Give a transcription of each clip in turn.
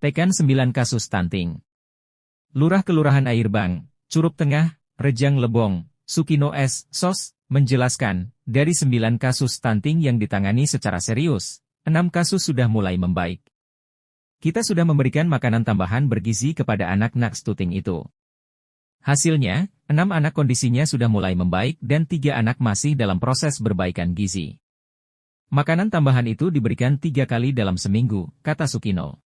Tekan 9 kasus stunting. Lurah Kelurahan Airbang, Curup Tengah, Rejang Lebong, Sukino S. Sos, menjelaskan, dari 9 kasus stunting yang ditangani secara serius, 6 kasus sudah mulai membaik. Kita sudah memberikan makanan tambahan bergizi kepada anak-anak stunting itu. Hasilnya, 6 anak kondisinya sudah mulai membaik dan 3 anak masih dalam proses perbaikan gizi. Makanan tambahan itu diberikan 3 kali dalam seminggu, kata Sukino.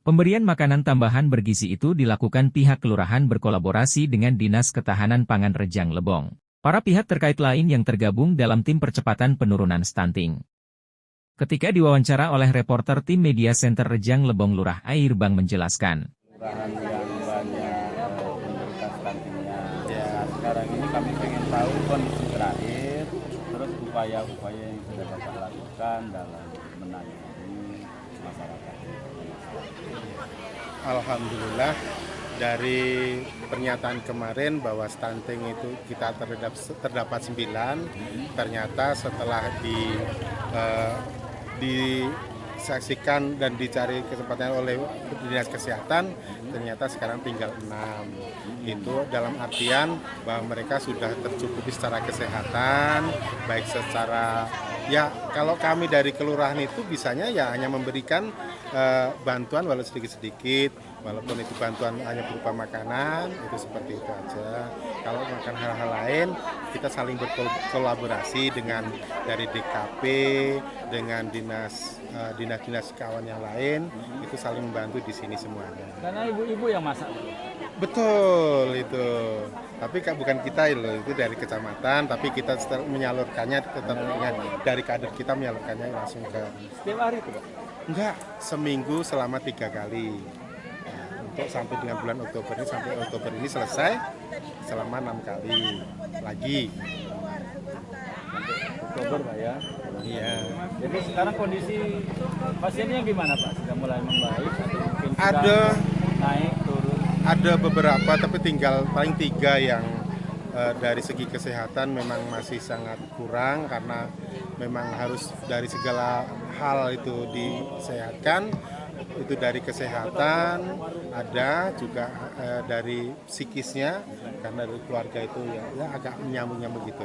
Pemberian makanan tambahan bergizi itu dilakukan pihak kelurahan berkolaborasi dengan Dinas Ketahanan Pangan Rejang Lebong. Para pihak terkait lain yang tergabung dalam tim percepatan penurunan stunting. Ketika diwawancara oleh reporter tim Media Center Rejang Lebong Lurah Airbang menjelaskan. Kelurahan yang banyak penderita stuntingnya. Ya, sekarang ini kami ingin tahu kondisi terakhir, terus upaya-upaya yang sudah Bapak lakukan dalam menangani masyarakat. Alhamdulillah, dari pernyataan kemarin bahwa stunting itu kita terdapat 9, ternyata setelah disaksikan dan dicari kesempatan oleh Dinas Kesehatan, ternyata sekarang tinggal 6. Itu dalam artian bahwa mereka sudah tercukupi secara kesehatan, baik secara, ya kalau kami dari kelurahan itu bisanya ya hanya memberikan bantuan walau sedikit-sedikit, walaupun itu bantuan hanya berupa makanan, itu seperti itu aja. Kalau makan hal-hal lain, kita saling berkolaborasi dengan dari DKP, dengan dinas-dinas kawan yang lain, itu saling membantu di sini semuanya. Karena ibu-ibu yang masak. Betul itu. Tapi bukan kita loh, itu dari kecamatan, tapi kita menyalurkannya tetap dengan dari kader kita menyalurkannya langsung ke. Setiap hari itu, Pak? Enggak, seminggu selama 3 kali. Untuk sampai dengan bulan Oktober ini, sampai Oktober ini selesai selama 6 kali lagi. Sampai Oktober, Pak ya? Iya. Jadi sekarang kondisi pasiennya gimana, Pak? Sudah mulai membaik atau mungkin Ada naik turun? Ada beberapa, tapi tinggal paling 3 yang dari segi kesehatan memang masih sangat kurang karena memang harus dari segala hal itu disehatkan. Itu dari kesehatan, ada juga dari psikisnya karena dari keluarga itu ya agak menyambung gitu.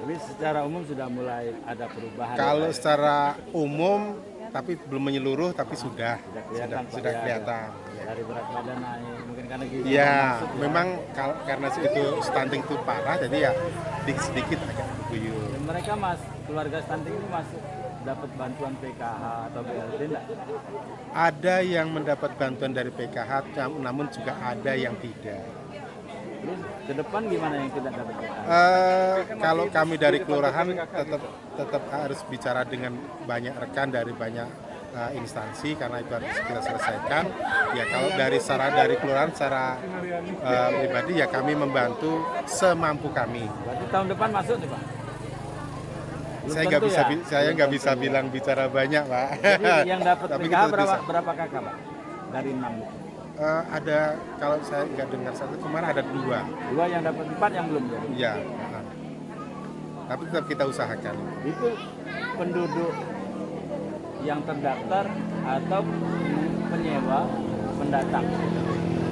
Jadi secara umum sudah mulai ada perubahan. Kalau secara umum tapi belum menyeluruh, tapi sudah kelihatan. Dari berat badan naik, mungkin karena gitu. Ya, memang karena itu stunting itu parah, jadi ya sedikit agak guyur. Mereka keluarga stunting ini masuk dapat bantuan PKH atau BLT enggak? Ada yang mendapat bantuan dari PKH, namun juga ada yang tidak. Terus ke depan gimana yang tidak dapat PKH? Kalau kami dari kelurahan tetap harus bicara dengan banyak rekan dari banyak instansi karena itu harus kita selesaikan. Ya kalau dari kelurahan secara pribadi ya kami membantu semampu kami. Berarti tahun depan masuk nih, Pak? Saya nggak bisa bilang bicara banyak, Pak. Jadi yang dapat PKH berapa kakak, Pak? Dari 6 itu? Ada, kalau saya nggak dengar satu kemarin ada 2. 2 yang dapat 4 yang belum jadi? Iya. Tapi tetap kita usahakan. Itu penduduk yang terdaftar atau penyewa pendatang?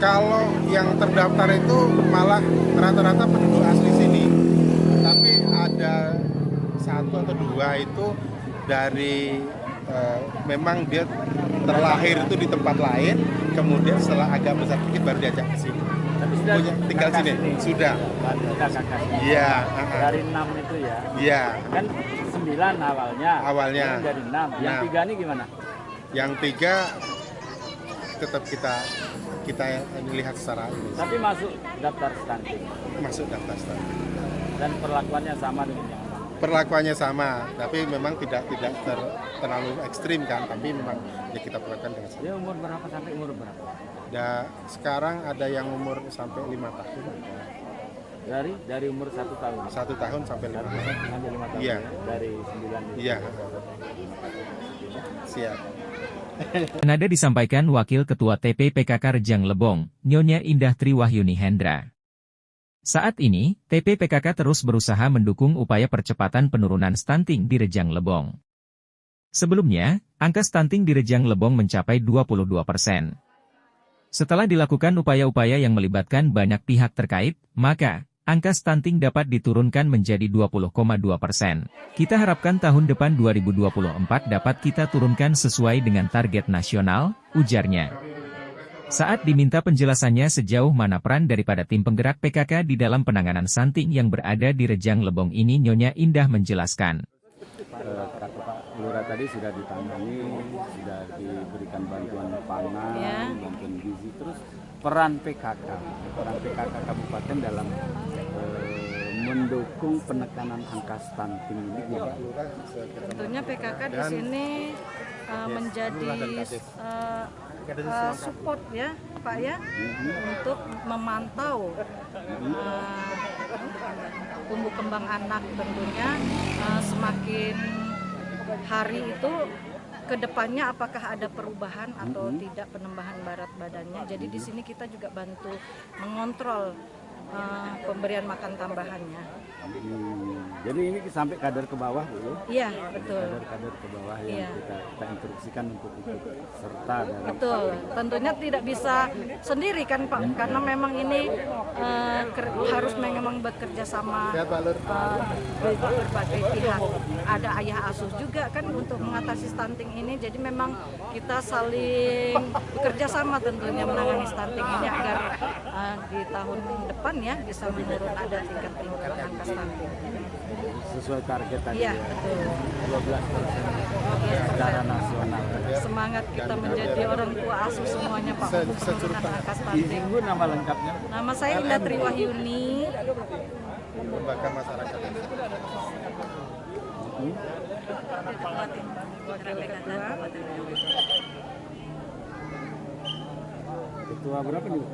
Kalau yang terdaftar itu malah rata-rata penduduk asli sini. Tapi ada 1 atau 2 itu dari memang dia terlahir itu di tempat lain, kemudian setelah agak besar sedikit baru diajak ke sini. Tapi sudah tinggal sini? Sudah. Sudah kakak. Iya. Dari 6 itu ya? Iya. Kan 9 awalnya. Awalnya. Dari 6. Yang 3 ini gimana? Yang 3 tetap kita lihat secara ini. Tapi masuk daftar stunting. Masuk daftar stunting. Dan perlakuannya sama dengan yang lain. Perlakuannya sama, tapi memang tidak terlalu ekstrim kan, tapi memang ya kita perlakukan dengan sama. Dia umur berapa sampai umur berapa? Sekarang ada yang umur sampai 5 tahun. Dari umur 1 tahun. 1 tahun sampai 5 tahun. Sampai 5 tahun. Iya. Dari 9 itu. Iya. Siap. Nada disampaikan Wakil Ketua TP-PKK Rejang Lebong, Nyonya Indah Triwahyuni Hendra. Saat ini, TP-PKK terus berusaha mendukung upaya percepatan penurunan stunting di Rejang Lebong. Sebelumnya, angka stunting di Rejang Lebong mencapai 22%. Setelah dilakukan upaya-upaya yang melibatkan banyak pihak terkait, maka angka stunting dapat diturunkan menjadi 20,2%. Kita harapkan tahun depan 2024 dapat kita turunkan sesuai dengan target nasional, ujarnya. Saat diminta penjelasannya sejauh mana peran daripada tim penggerak PKK di dalam penanganan stunting yang berada di Rejang Lebong ini, Nyonya Indah menjelaskan. Kata Pak Lurah tadi sudah ditangani, sudah diberikan bantuan pangan, bantuan gizi, terus peran PKK Kabupaten dalam mendukung penekanan angka stunting ini gimana? Tentunya PKK di sini menjadi support ya Pak ya, untuk memantau tumbuh kembang anak. Tentunya semakin hari itu kedepannya apakah ada perubahan atau tidak penambahan berat badannya. Jadi di sini kita juga bantu mengontrol pemberian makan tambahannya. Jadi ini sampai kadar ke bawah dulu. Iya, betul. Kadar ke bawah yang kita instruksikan untuk ikut serta dalam. Betul. Tentunya tidak bisa sendiri kan Pak, karena memang ini harus memang bekerja sama berbagai pihak. Ada ayah asuh juga kan untuk mengatasi stunting ini. Jadi memang kita saling bekerja sama tentunya menangani stunting ini agar di tahun depan ya bisa menurun, ada tingkat penurunan angka stunting. Sesuai target tadi ya, ya, betul. 12% secara nasional. Semangat kita menjadi orang tua asuh semuanya Pak untuk penurunan angka stunting. Ibu nama lengkapnya? Nama saya Indah Triwahyuni. Lembaga masyarakat. Ketua berapa nih?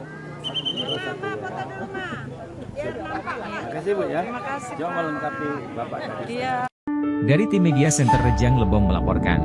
Foto dulu Mak. Biar nampak ya. Terima kasih Bu ya. Terima kasih Coba Pak. melengkapi Bapak tadi. Iya. Dari tim Media Center Rejang Lebong melaporkan.